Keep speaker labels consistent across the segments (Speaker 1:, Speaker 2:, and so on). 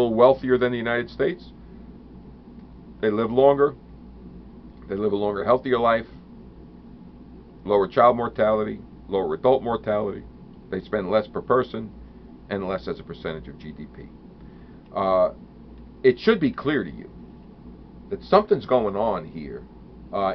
Speaker 1: little wealthier than the United States. They live longer. They live a longer, healthier life. Lower child mortality, lower adult mortality. They spend less per person and less as a percentage of GDP. It should be clear to you that something's going on here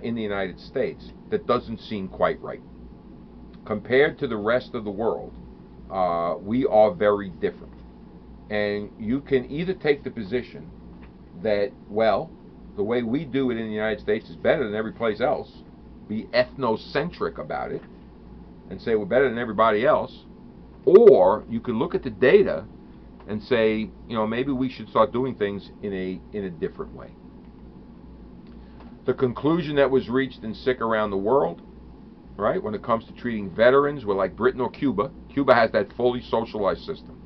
Speaker 1: in the United States that doesn't seem quite right. Compared to the rest of the world, we are very different. And you can either take the position that, well, the way we do it in the United States is better than every place else, be ethnocentric about it, and say we're better than everybody else, or you could look at the data and say, maybe we should start doing things in a different way. The conclusion that was reached in Sick Around the World, right, when it comes to treating veterans, we're like Britain or Cuba. Cuba has that fully socialized system.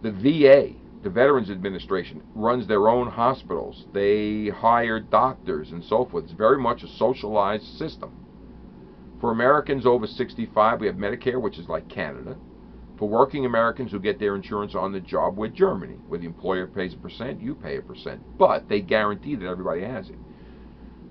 Speaker 1: The VA, the Veterans Administration, runs their own hospitals. They hire doctors and so forth. It's very much a socialized system. For Americans over 65, we have Medicare, which is like Canada. For working Americans who get their insurance on the job, we're Germany, where the employer pays 1%, you pay 1%, but they guarantee that everybody has it.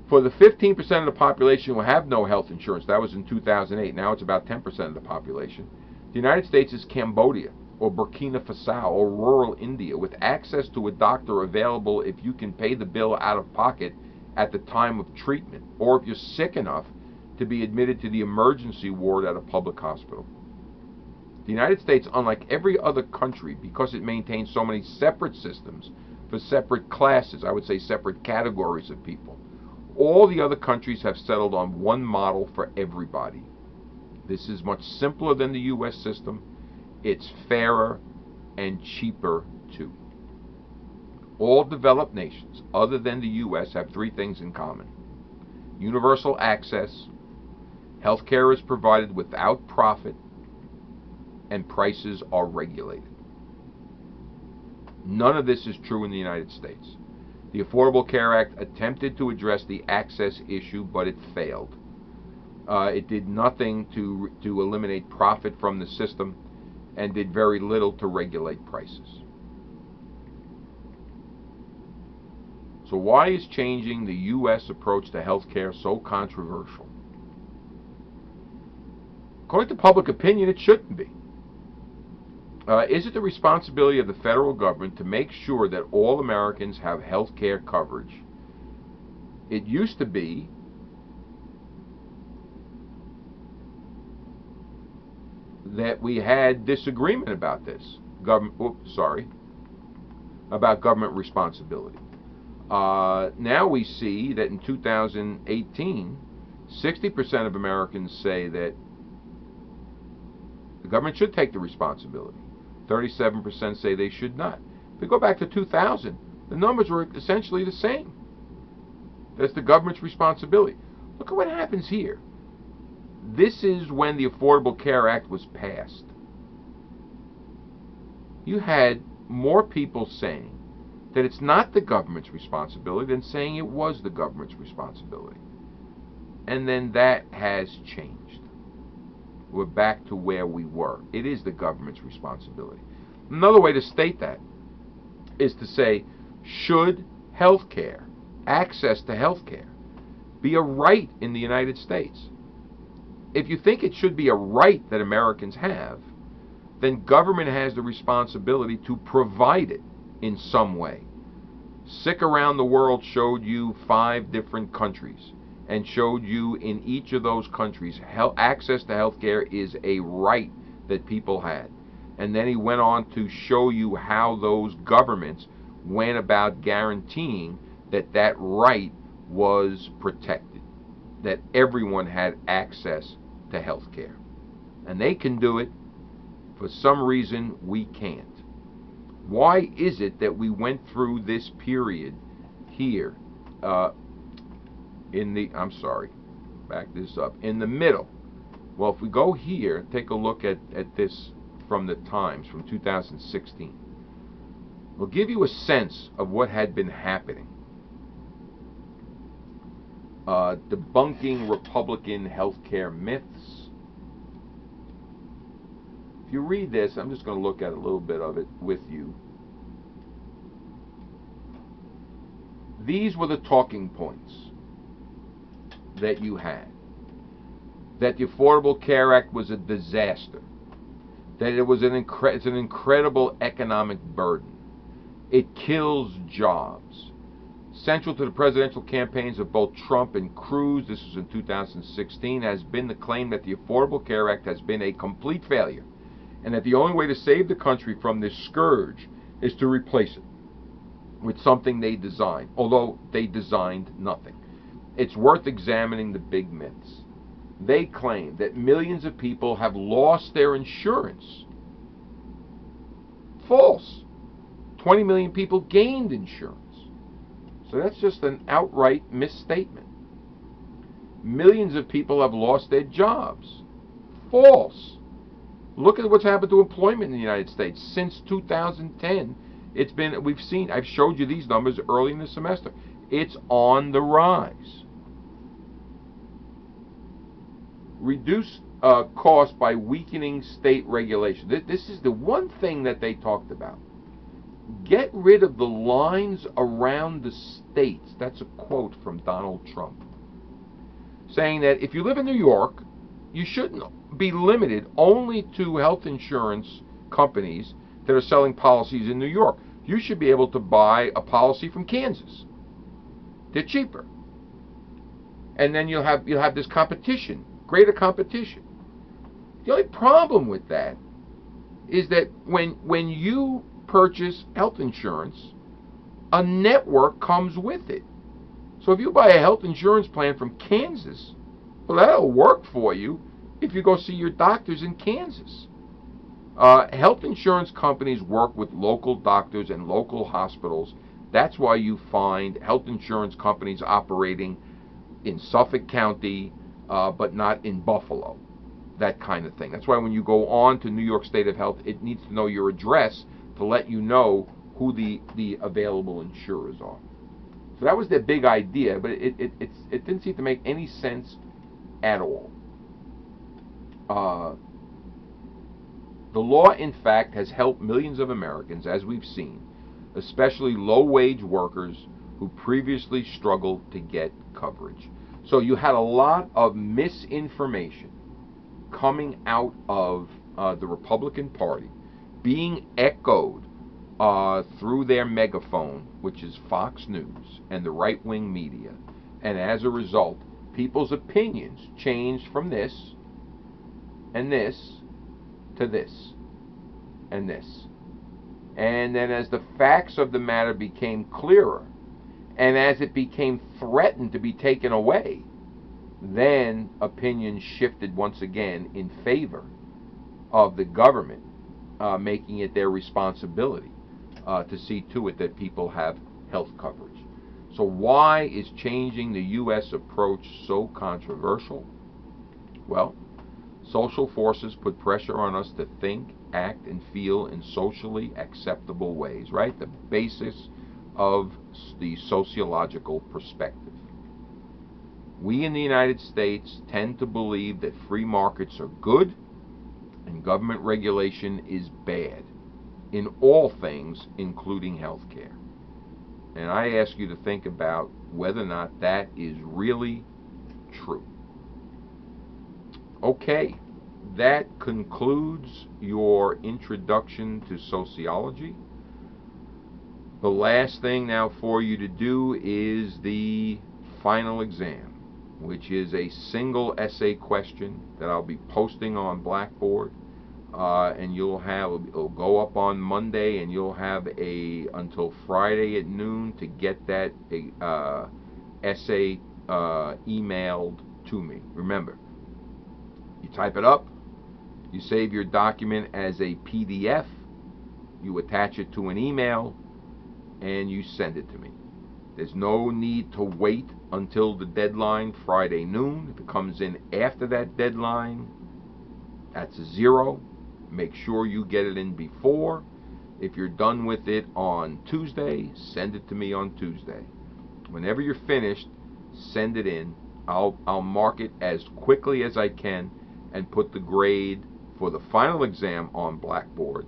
Speaker 1: For the 15% of the population who have no health insurance, that was in 2008, now it's about 10% of the population, the United States is Cambodia, or Burkina Faso, or rural India, with access to a doctor available if you can pay the bill out of pocket at the time of treatment, or if you're sick enough to be admitted to the emergency ward at a public hospital. The United States, unlike every other country, because it maintains so many separate systems for separate classes, I would say separate categories of people, all the other countries have settled on one model for everybody. This is much simpler than the U.S. system. It's fairer and cheaper too. All developed nations, other than the U.S., have three things in common. Universal access, healthcare is provided without profit, and prices are regulated. None of this is true in the United States. The Affordable Care Act attempted to address the access issue, but it failed. It did nothing to eliminate profit from the system and did very little to regulate prices. So why is changing the U.S. approach to healthcare so controversial? According to public opinion, it shouldn't be. Is it the responsibility of the federal government to make sure that all Americans have health care coverage? It used to be that we had disagreement about this. About government responsibility. Now we see that in 2018, 60% of Americans say that the government should take the responsibility. 37% say they should not. If we go back to 2000, the numbers were essentially the same. That's the government's responsibility. Look at what happens here. This is when the Affordable Care Act was passed. You had more people saying that it's not the government's responsibility than saying it was the government's responsibility. And then that has changed. We're back to where we were. It is the government's responsibility. Another way to state that is to say, should health care, access to health care, be a right in the United States? If you think it should be a right that Americans have, then government has the responsibility to provide it in some way. Sick Around the World showed you 5 different countries and showed you in each of those countries access to health care is a right that people had. And then he went on to show you how those governments went about guaranteeing that that right was protected, that everyone had access to health care. And they can do it. For some reason, we can't. Why is it that we went through this period here in the middle? Well, if we go here, take a look at this from the Times from 2016. We'll give you a sense of what had been happening. Debunking Republican healthcare myths. If you read this, I'm just going to look at a little bit of it with you. these were the talking points that you had. That the Affordable Care Act was a disaster. That it was it's an incredible economic burden. It kills jobs. Central to the presidential campaigns of both Trump and Cruz, this was in 2016, has been the claim that the Affordable Care Act has been a complete failure, and that the only way to save the country from this scourge is to replace it with something they designed, although they designed nothing. It's worth examining the big myths. They claim that millions of people have lost their insurance. False. 20 million people gained insurance. So that's just an outright misstatement. Millions of people have lost their jobs. False. Look at what's happened to employment in the United States since 2010. I've showed you these numbers early in the semester. It's on the rise. Reduce costs by weakening state regulation. This is the one thing that they talked about. Get rid of the lines around the states. That's a quote from Donald Trump, saying that if you live in New York, you shouldn't be limited only to health insurance companies that are selling policies in New York. You should be able to buy a policy from Kansas. They're cheaper. And then you'll have this competition, greater competition. The only problem with that is that when you purchase health insurance, a network comes with it. So if you buy a health insurance plan from Kansas, well, that'll work for you if you go see your doctors in Kansas. Health insurance companies work with local doctors and local hospitals. That's why you find health insurance companies operating in Suffolk County, but not in Buffalo. That kind of thing. That's why when you go on to New York State of Health, it needs to know your address to let you know who the available insurers are. So that was their big idea, but it didn't seem to make any sense at all. The law, in fact, has helped millions of Americans, as we've seen, especially low-wage workers who previously struggled to get coverage. So you had a lot of misinformation coming out of the Republican Party, being echoed through their megaphone, which is Fox News and the right-wing media. And as a result, people's opinions changed from this and this to this and this. And then as the facts of the matter became clearer, and as it became threatened to be taken away, then opinions shifted once again in favor of the government, making it their responsibility to see to it that people have health coverage. So why is changing the U.S. approach so controversial? Well, social forces put pressure on us to think, act, and feel in socially acceptable ways, right? The basis of the sociological perspective. We in the United States tend to believe that free markets are good and government regulation is bad in all things, including healthcare. And I ask you to think about whether or not that is really true. Okay, that concludes your introduction to sociology. The last thing now for you to do is the final exam, which is a single essay question that I'll be posting on Blackboard. And it'll go up on Monday, and you'll have until Friday at noon to get that essay emailed to me. Remember, you type it up, you save your document as a PDF, you attach it to an email, and you send it to me. There's no need to wait until the deadline, Friday noon. If it comes in after that deadline, that's a zero. Make sure you get it in before. If you're done with it on Tuesday, send it to me on Tuesday. Whenever you're finished, send it in. I'll mark it as quickly as I can and put the grade for the final exam on Blackboard.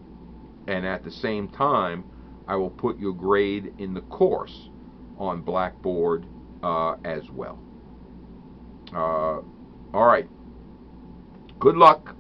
Speaker 1: And at the same time, I will put your grade in the course on Blackboard as well. All right. Good luck.